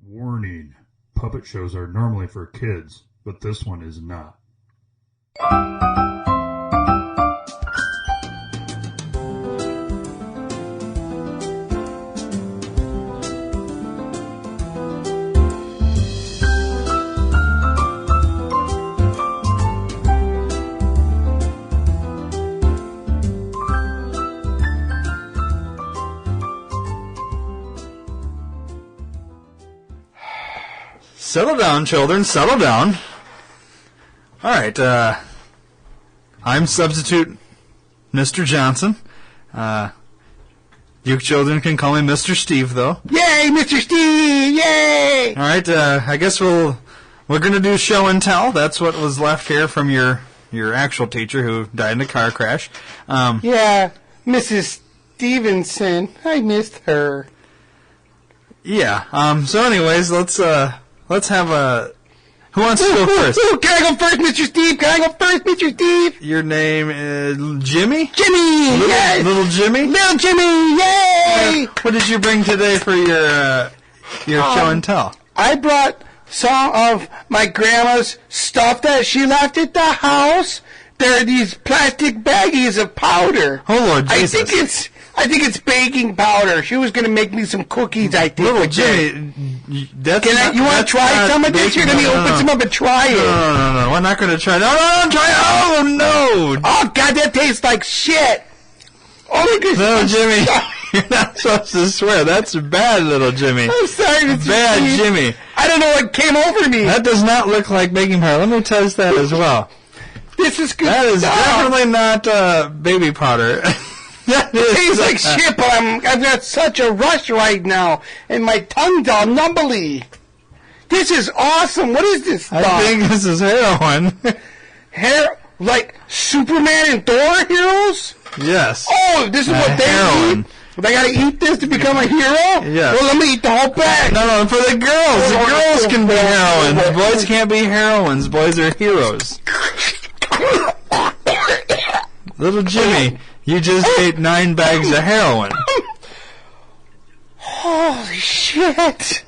Warning. Puppet shows are normally for kids, but this one is not. Settle down, children. Settle down. All right. I'm substitute Mr. Johnson. You children can call me Mr. Steve, though. Yay, Mr. Steve! Yay! All right. I guess we're going to do show and tell. That's what was left here from your actual teacher who died in a car crash. Yeah, Mrs. Stevenson. I missed her. Yeah. So, anyways, let's have a. Who wants to go first? Can I go first, Mr. Steve? Can I go first, Mr. Steve? Your name is Jimmy? Jimmy! Yes! Little Jimmy? Little Jimmy! Yay! What did you bring today for your show and tell? I brought some of my grandma's stuff that she left at the house. There are these plastic baggies of powder. Oh, Lord Jesus. I think it's baking powder. She was going to make me some cookies, I think. Little Jimmy, you want to try some of this? You're going to open some up and try it. No. We're not going to try it. No, try it. Oh, no. Oh, God, that tastes like shit. Oh, my goodness. No, Jimmy, you're not supposed to swear. That's bad, little Jimmy. I'm sorry, Mr. Bad, Steve. Jimmy. I don't know what came over me. That does not look like baking powder. Let me test that as well. This is good That is stuff. definitely not baby powder. It tastes like shit, but I've got such a rush right now, and my tongue's all numbly. This is awesome. What is this stuff? I think this is heroin. Like Superman and Thor heroes? Yes. Oh, this is what they heroin. eat? They gotta eat this to become a hero? Yes. Well, let me eat the whole bag. No, for the girls. The girls can be heroines. Boys can't be heroines. Boys are heroes. Little Jimmy, you just ate 9 bags of heroin. Holy shit.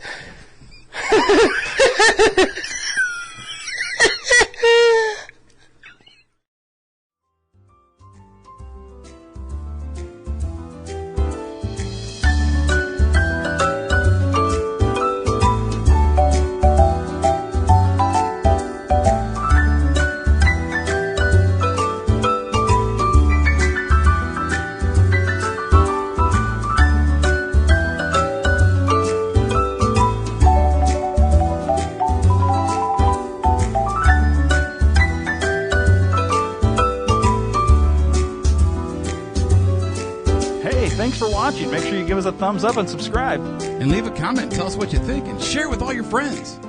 Thanks for watching. Make sure you give us a thumbs up and subscribe. And leave a comment, tell us what you think, and share with all your friends.